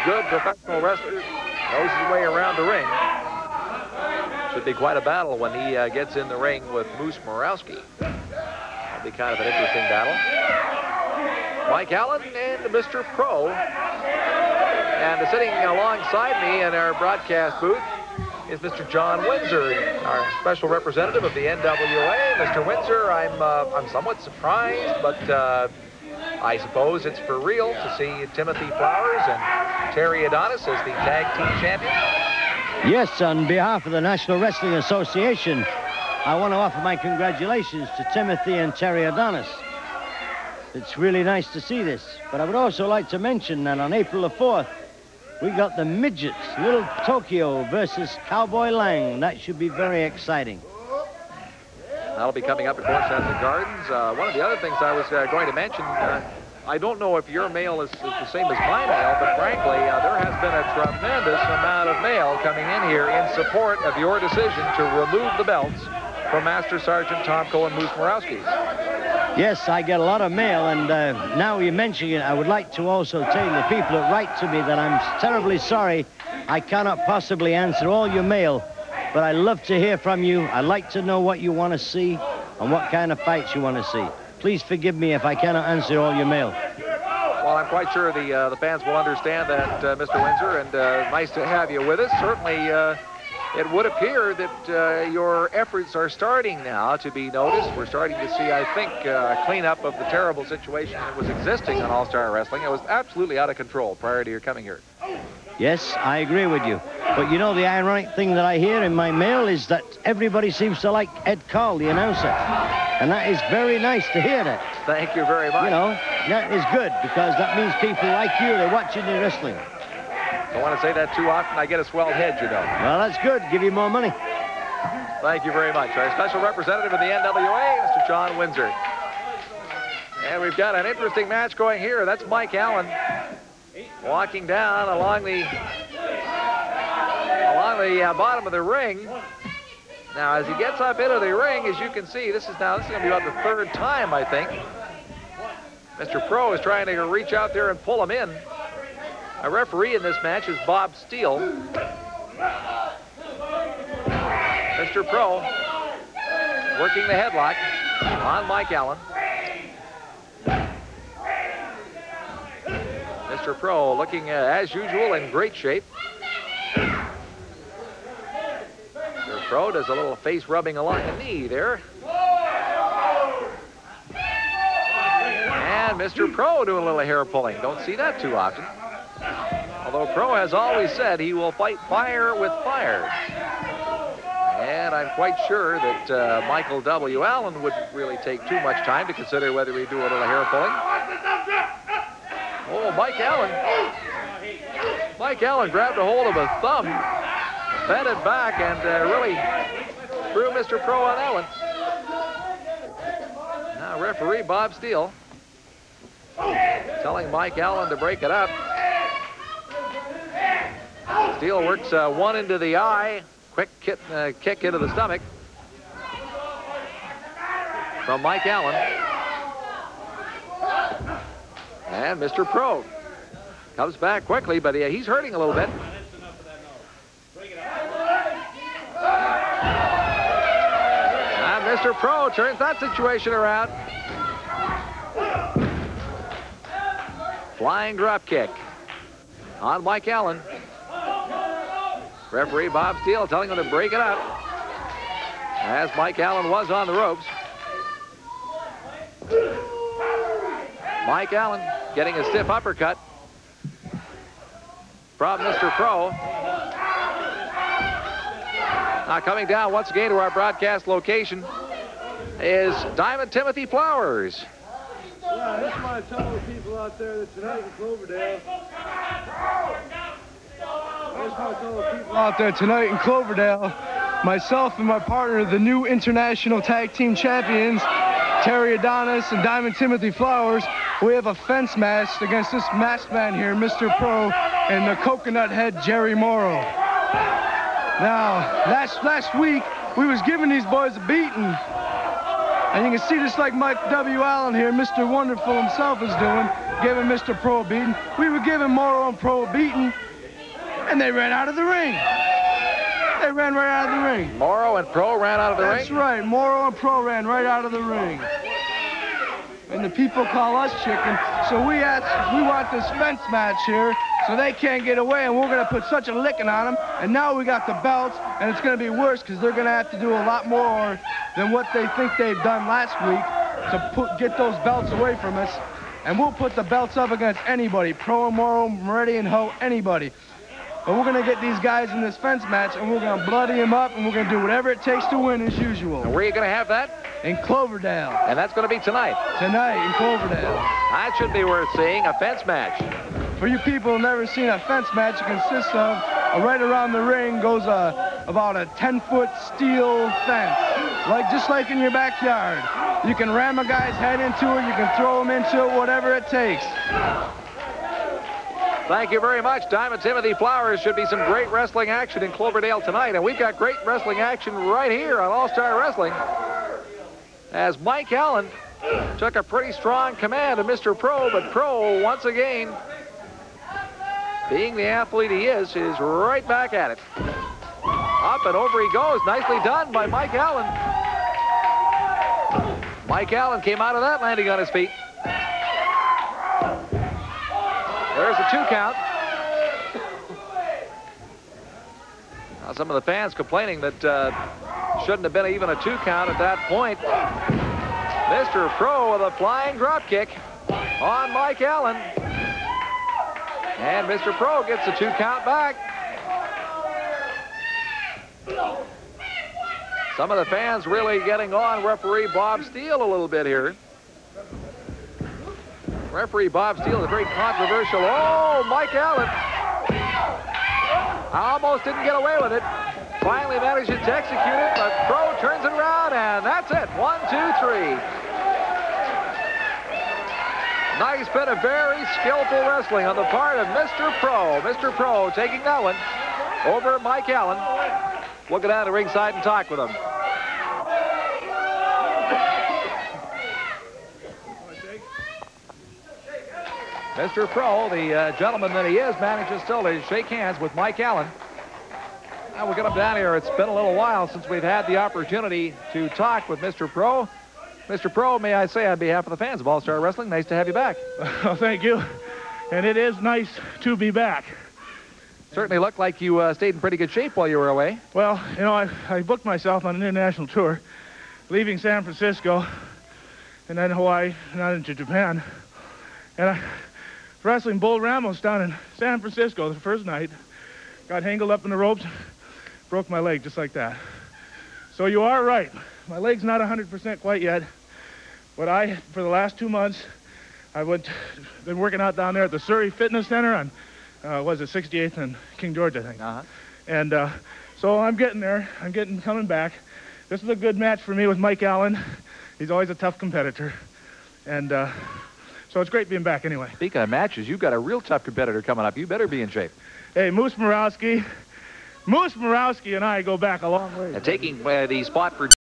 good professional wrestler, knows his way around the ring. Should be quite a battle when he gets in the ring with Moose Morawski. That'll be kind of an interesting battle. Mike Allen and Mr. Pro. And sitting alongside me in our broadcast booth is Mr. John Windsor, our special representative of the NWA. Mr. Windsor, I'm somewhat surprised, but I suppose it's for real to see Timothy Flowers and Terry Adonis as the tag team champions. Yes, on behalf of the National Wrestling Association, I want to offer my congratulations to Timothy and Terry Adonis. It's really nice to see this. But I would also like to mention that on April the 4th, we got the midgets, Little Tokyo versus Cowboy Lang. That should be very exciting. That'll be coming up, of course, at the Gardens. One of the other things I was going to mention, I don't know if your mail is the same as my mail, but frankly, there has been a tremendous amount of mail coming in here in support of your decision to remove the belts from Master Sergeant Tomko and Moose Morawski. Yes, I get a lot of mail, and now you mention it, I would like to also tell the people that write to me that I'm terribly sorry I cannot possibly answer all your mail, but I love to hear from you. I like to know what you want to see and what kind of fights you want to see. Please forgive me if I cannot answer all your mail. Well, I'm quite sure the fans will understand that, Mr. Windsor, and nice to have you with us. Certainly, it would appear that your efforts are starting now to be noticed. We're starting to see, I think, a cleanup of the terrible situation that was existing on All-Star Wrestling. It was absolutely out of control prior to your coming here. Yes, I agree with you. But you know, the ironic thing that I hear in my mail is that everybody seems to like Ed Call, the announcer. And that is very nice to hear that. Thank you very much. You know, that is good, because that means people like you, they're watching the wrestling. Don't want to say that too often. I get a swelled head, you know. Well, that's good. Give you more money. Thank you very much. Our special representative of the NWA, Mr. John Windsor. And we've got an interesting match going here. That's Mike Allen walking down along the bottom of the ring. Now, as he gets up into the ring, as you can see, this is going to be about the third time, I think. Mr. Pro is trying to reach out there and pull him in. A referee in this match is Bob Steele. Mr. Pro working the headlock on Mike Allen. Mr. Pro looking, as usual, in great shape. Mr. Pro does a little face rubbing along the knee there. And Mr. Pro doing a little hair pulling. Don't see that too often. Although Pro has always said he will fight fire with fire. And I'm quite sure that Michael W. Allen wouldn't really take too much time to consider whether he'd do a little hair pulling. Oh, Mike Allen. Mike Allen grabbed a hold of a thumb, bent it back, and really threw Mr. Pro on that one. Now referee Bob Steele telling Mike Allen to break it up. Steele works one into the eye, quick kick into the stomach from Mike Allen. And Mr. Pro comes back quickly, but he's hurting a little bit. And Mr. Pro turns that situation around. Flying drop kick on Mike Allen. Referee Bob Steele telling him to break it up, as Mike Allen was on the ropes. Mike Allen getting a stiff uppercut from Mr. Pro. Now coming down once again to our broadcast location is Diamond Timothy Flowers. Yeah, I just want to tell the people out there that tonight in Cloverdale. Myself and my partner, the new international tag team champions, Terry Adonis and Diamond Timothy Flowers, we have a fence match against this masked man here, Mr. Pro, and the coconut head Jerry Morrow. Now, last week, we was giving these boys a beating, And you can see just like Mike W. Allen here, Mr. Wonderful himself is doing, giving Mr. Pro a beating. We were giving Morrow and Pro a beating, and they ran out of the ring. They ran right out of the ring. Morrow and Pro ran out of the ring? That's right. Morrow and Pro ran right out of the ring. And the people call us chicken. So we want this fence match here so they can't get away, and we're going to put such a licking on them. And now we got the belts, and it's going to be worse because they're going to have to do a lot more than what they think they've done last week to get those belts away from us. And we'll put the belts up against anybody, Pro, Morrow, Meridian, Ho, anybody. But we're going to get these guys in this fence match, and we're going to bloody them up, and we're going to do whatever it takes to win as usual. And where are you going to have that? In Cloverdale. And that's going to be tonight? Tonight in Cloverdale. That should be worth seeing, a fence match. For you people who've never seen a fence match, it consists of, right around the ring goes about a 10-foot steel fence, just like in your backyard. You can ram a guy's head into it, you can throw him into it, whatever it takes. Thank you very much, Diamond Timothy Flowers. Should be some great wrestling action in Cloverdale tonight, and we've got great wrestling action right here on All-Star Wrestling, as Mike Allen took a pretty strong command of Mr. Pro, but Pro, once again, being the athlete he is right back at it. Up and over he goes. Nicely done by Mike Allen. Mike Allen came out of that landing on his feet. There's a 2 count. Now some of the fans complaining that shouldn't have been even a 2 count at that point. Mr. Pro with a flying drop kick on Mike Allen. And Mr. Pro gets a 2 count back. Some of the fans really getting on referee Bob Steele a little bit here. Referee Bob Steele is very controversial. Oh, Mike Allen almost didn't get away with it. Finally manages to execute it, but Pro turns it around, and that's it. 1, 2, 3. Nice bit of very skillful wrestling on the part of Mr. Pro. Mr. Pro taking that one over Mike Allen. We'll go down to ringside and talk with him. Mr. Pro, the gentleman that he is, manages still to shake hands with Mike Allen. Now we'll get him down here. It's been a little while since we've had the opportunity to talk with Mr. Pro. Mr. Pro, may I say on behalf of the fans of All-Star Wrestling, nice to have you back. Well, thank you. And it is nice to be back. Certainly looked like you stayed in pretty good shape while you were away. Well, you know, I booked myself on an international tour, leaving San Francisco, and then Hawaii, and on into Japan. And I wrestling Bull Ramos down in San Francisco the first night, got tangled up in the ropes, broke my leg just like that. So you are right. My leg's not 100% quite yet, but for the last 2 months, been working out down there at the Surrey Fitness Center on, 68th and King George, I think. And so I'm getting there. Coming back. This is a good match for me with Mike Allen. He's always a tough competitor. And so it's great being back anyway. Speaking of matches, you've got a real tough competitor coming up. You better be in shape. Hey, Moose Morawski and I go back a long way. And taking the spot for